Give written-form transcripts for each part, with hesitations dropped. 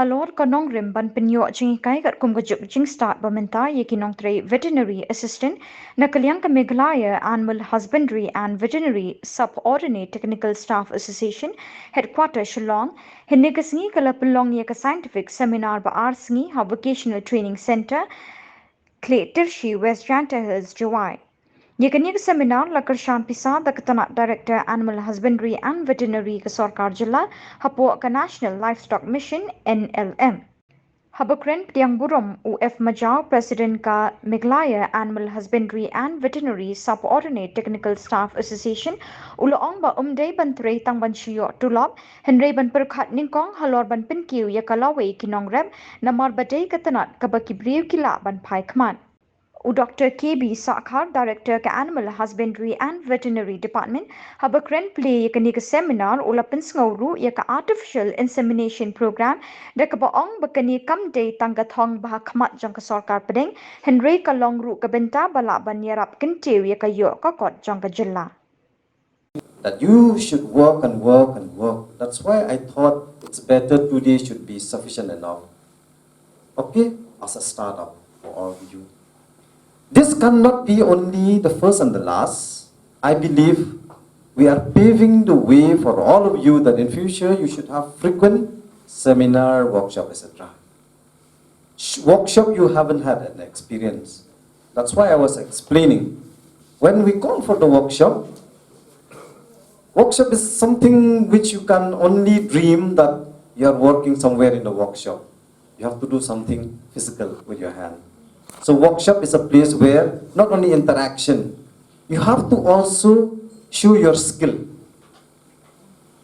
halor kanong rim ban pinyo jing kai kat kum gajuk jing start bamenta yekinong tre veterinary assistant na kalyang ka Meghalaya Animal Husbandry and Veterinary Subordinate Technical Staff Association headquarter Shillong hinnegasngi kala Pynlong ye ka scientific seminar ba arsngi ha vocational training center khliehtyrshi West Janta Hills Jawai. Yekenik seminar lakar Pisa the Katanak Director Animal Husbandry and Veterinary ka Sarkar Jilla hapo ka National Livestock Mission NLM. Habakren Tiang Burom UF Majau President ka Meghalaya Animal Husbandry and Veterinary Subordinate Technical Staff Association uloong ba umday ban tre tang ban shiyo tulop henry ban perkhat ningkong halor ban pinkiu ya kalawe kinong rem namar badai katanat kabakibriu kila ban pai kman. Dr. KB Sakhar, Director ka Animal Husbandry and Veterinary Department, habakren play yakanika seminar ula pinsngawru yaka artificial insemination program deka baong bakani kamde tanggathong bah khmat jang ka sarkar pedeng henry ka longru ka benta bala ban yarap kintiu yaka yo ka kot jang ka jilla. That you should work and work and work. That's why I thought it's better 2 days should be sufficient enough. Okay, as a startup for all of you. This cannot be only the first and the last. I believe we are paving the way for all of you that in future you should have frequent seminar, workshop, etc. Workshop you haven't had an experience. That's why I was explaining. When we call for the workshop is something which you can only dream that you are working somewhere in the workshop. You have to do something physical with your hand. So workshop is a place where not only interaction, you have to also show your skill.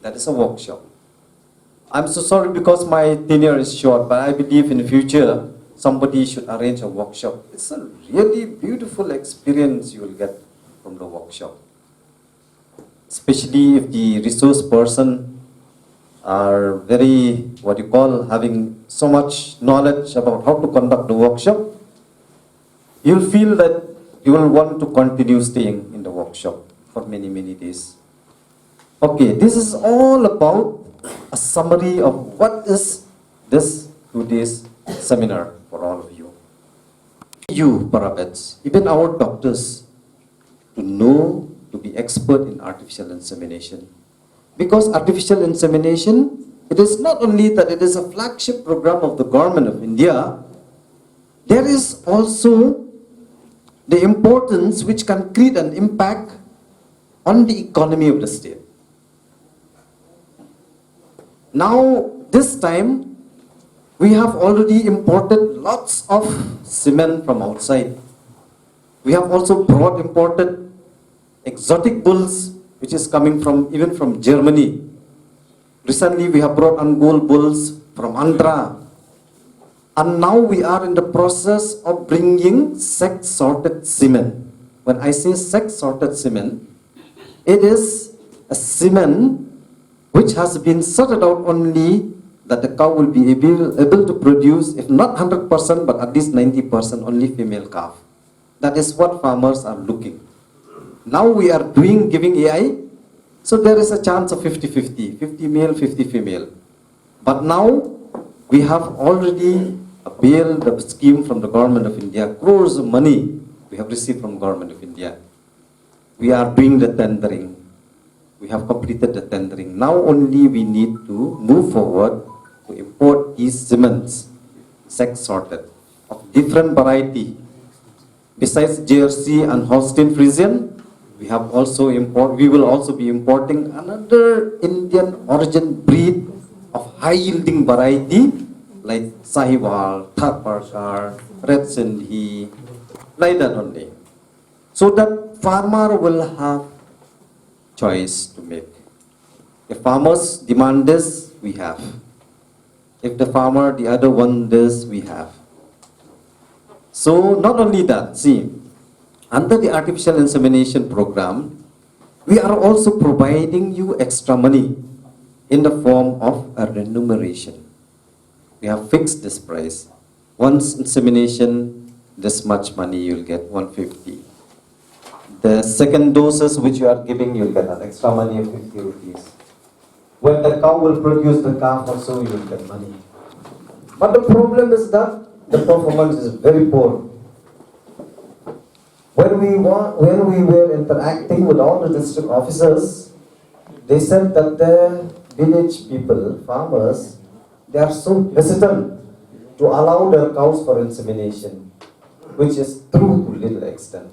That is a workshop. I'm so sorry because my tenure is short, but I believe in the future somebody should arrange a workshop. It's a really beautiful experience you will get from the workshop. Especially if the resource person are very, having so much knowledge about how to conduct the workshop, you'll feel that you will want to continue staying in the workshop for many, many days. Okay, this is all about a summary of what is this 2 days seminar for all of you. You, parapets, even our doctors, to know, to be expert in artificial insemination. Because artificial insemination, it is not only that it is a flagship program of the government of India, there is also the importance which can create an impact on the economy of the state. Now, this time, we have already imported lots of cement from outside. We have also imported exotic bulls, which is coming from even from Germany. Recently, we have brought Angol bulls from Andhra. And now we are in the process of bringing sex-sorted semen. When I say sex-sorted semen, it is a semen which has been sorted out only that the cow will be able to produce, if not 100%, but at least 90% only female calf. That is what farmers are looking. Now we are giving AI, so there is a chance of 50-50, 50 male, 50 female. But now we have already availed the scheme from the government of India, crores of money we have received from government of India. We are doing the tendering. We have completed the tendering. Now only we need to move forward to import these semens, sex sorted, of different variety. Besides Jersey and Holstein Friesian, we will also be importing another Indian origin breed of high yielding variety like Sahiwal, Tharparkar, Red Sindhi, like that only. So that farmer will have choice to make. If farmers demand this, we have. If the farmer, the other one this, we have. So not only that, see, under the artificial insemination program, we are also providing you extra money in the form of a remuneration. We have fixed this price. Once insemination, this much money you'll get, 150. The second doses which you are giving, you'll get an extra money of 50 rupees. When the cow will produce the calf also, you will get money. But the problem is that the performance is very poor. When we were interacting with all the district officers, they said that the village people, farmers, they are so hesitant to allow their cows for insemination, which is true to little extent.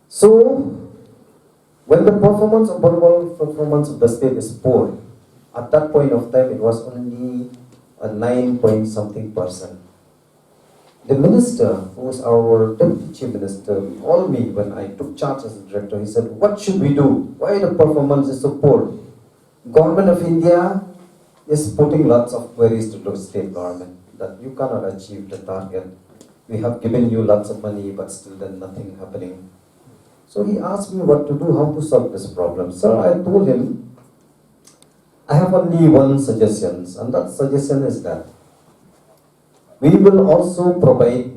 So, when the overall performance of the state is poor, at that point of time it was only a 9 point something percent. The minister, who was our deputy chief minister, called me when I took charge as a director. He said, "What should we do? Why the performance is so poor? Government of India is putting lots of queries to the state government that you cannot achieve the target. We have given you lots of money, but still then nothing happening." So he asked me what to do, how to solve this problem. So I told him, I have only one suggestion, and that suggestion is that we will also provide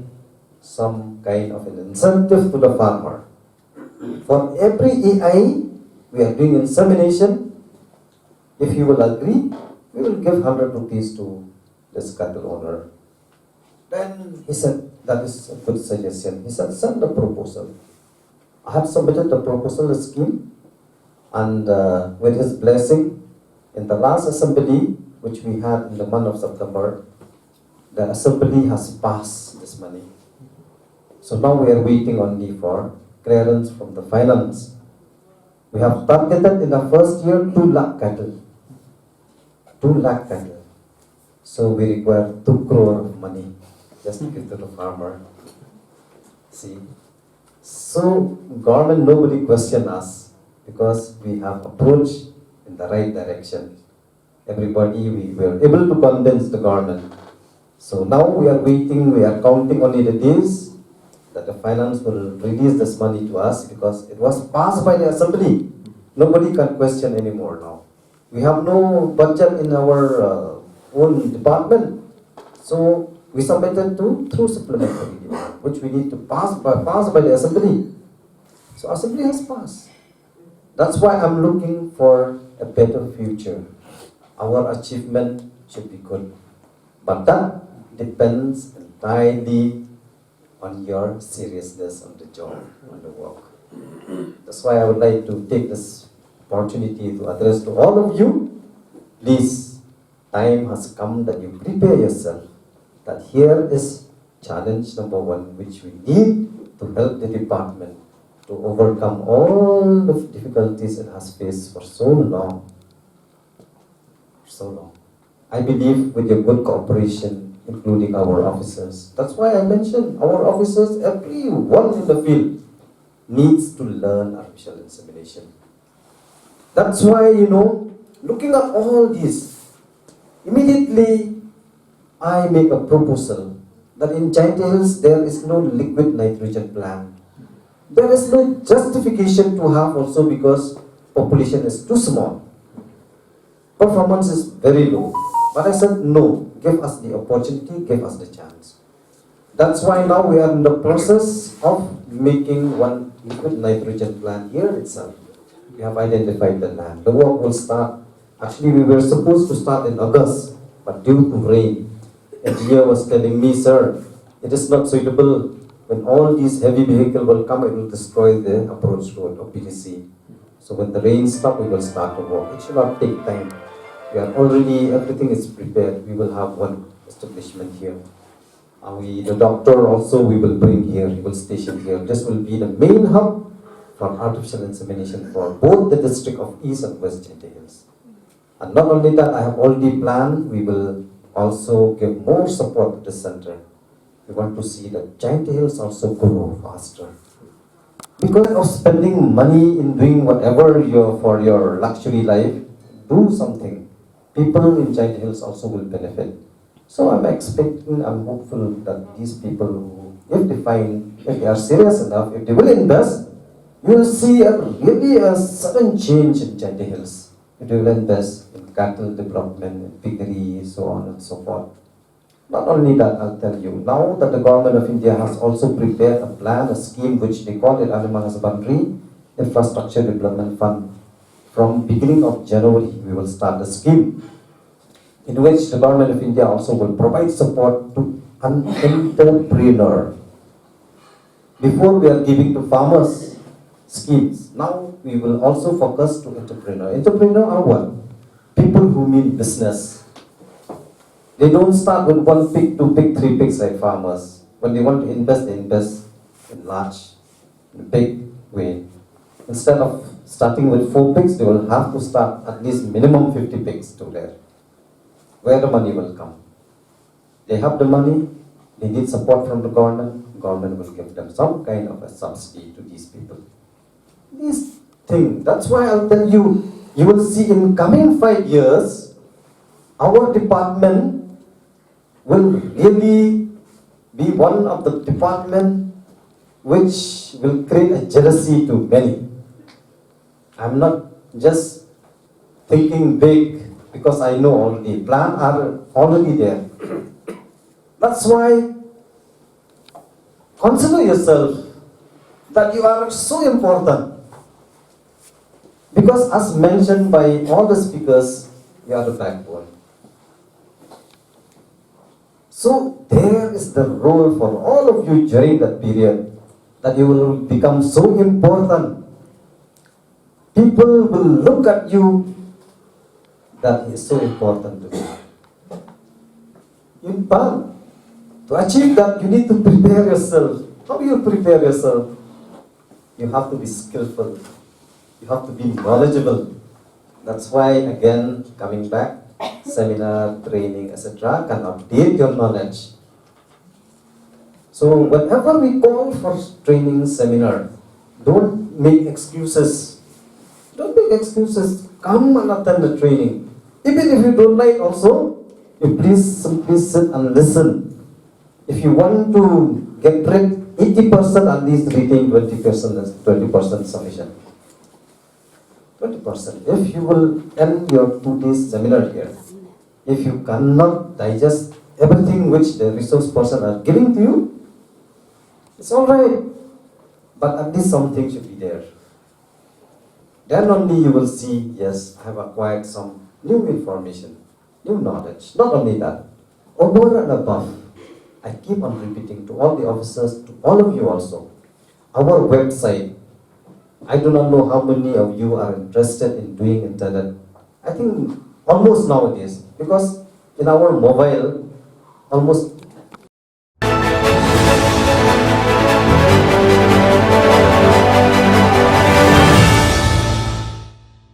some kind of an incentive to the farmer. For every EI we are doing insemination, if you will agree, we will give 100 rupees to this cattle owner. Then he said, that is a good suggestion. He said, send the proposal. I have submitted the proposal scheme, and with his blessing, in the last assembly, which we had in the month of September, the assembly has passed this money. So now we are waiting only for clearance from the finance. We have targeted in the first year 2 lakh cattle. 2 lakh cattle. So we require 2 crore of money just to give to the farmer. See? So government, nobody question us because we have approached in the right direction. Everybody, we were able to convince the government. So now we are waiting, we are counting only the days that the finance will release this money to us because it was passed by the assembly. Nobody can question anymore now. We have no budget in our own department. So we submitted through supplementary demand, which we need to pass by the assembly. So assembly has passed. That's why I'm looking for a better future. Our achievement should be good. But that depends entirely on your seriousness on the job, on the work. That's why I would like to take this opportunity to address to all of you. Please, time has come that you prepare yourself. That here is challenge number 1, which we need to help the department to overcome all the difficulties it has faced for so long. So long. I believe with your good cooperation, including our officers. That's why I mentioned our officers, everyone in the field needs to learn artificial insemination. That's why, looking at all this, immediately I make a proposal that in Giant Hills there is no liquid nitrogen plant. There is no justification to have also because population is too small. Performance is very low. But I said no, give us the opportunity, give us the chance. That's why now we are in the process of making one liquid nitrogen plant here itself. We have identified the land. The work will start. Actually, we were supposed to start in August, but due to rain, engineer was telling me, sir, it is not suitable. When all these heavy vehicles will come, it will destroy the approach road of PTC. So when the rain stops, we will start the work. It should not take time. We are already, everything is prepared. We will have one establishment here. The doctor also we will bring here, he will station here. This will be the main hub for artificial insemination for both the district of East and West Giant Hills. And not only that, I have already planned, we will also give more support to the center. We want to see that Giant Hills also grow faster. Because of spending money in doing whatever for your luxury life, do something. People in Giant Hills also will benefit. So I'm expecting, I'm hopeful that these people, if they are serious enough, if they will invest, you will see really a sudden change in Giant Hills. If they will invest in cattle development, in piggery, so on and so forth. Not only that, I'll tell you, now that the government of India has also prepared a plan, a scheme which they call it Animal Husbandry Infrastructure Development Fund. From beginning of January, we will start the scheme. in which the government of India also will provide support to an entrepreneur. Before we are giving to farmers schemes, now we will also focus to entrepreneur. Entrepreneur are what? People who mean business. They don't start with 1 pig, 2 pig, 3 pigs like farmers. When they want to invest, they invest in large, in a big way. Instead of starting with 4 pigs, they will have to start at least minimum 50 pigs to there. Where the money will come? They have the money, they need support from the government will give them some kind of a subsidy to these people. This thing, that's why I'll tell you, you will see in coming 5 years, our department will really be one of the department which will create a jealousy to many. I'm not just thinking big because I know already, plans are already there. That's why consider yourself that you are so important. Because as mentioned by all the speakers, you are the backbone. So there is the role for all of you during that period, that you will become so important. People will look at you, that is so important to me. In fact, to achieve that, you need to prepare yourself. How do you prepare yourself? You have to be skillful. You have to be knowledgeable. That's why, again, coming back, seminar, training, etc. can update your knowledge. So whenever we call for training seminar, don't make excuses. Don't make excuses. Come and attend the training. Even if you don't like also, you please simply sit and listen. If you want to get rid 80%, at least retain 20%, 20% sufficient. 20%. If you will end your 2 days seminar here, if you cannot digest everything which the resource person are giving to you, it's alright. But at least something should be there. Then only you will see, yes, I have acquired some new information, new knowledge. Not only that, over and above, I keep on repeating to all the officers, to all of you also, our website, I do not know how many of you are interested in doing internet. I think almost nowadays, because in our mobile, almost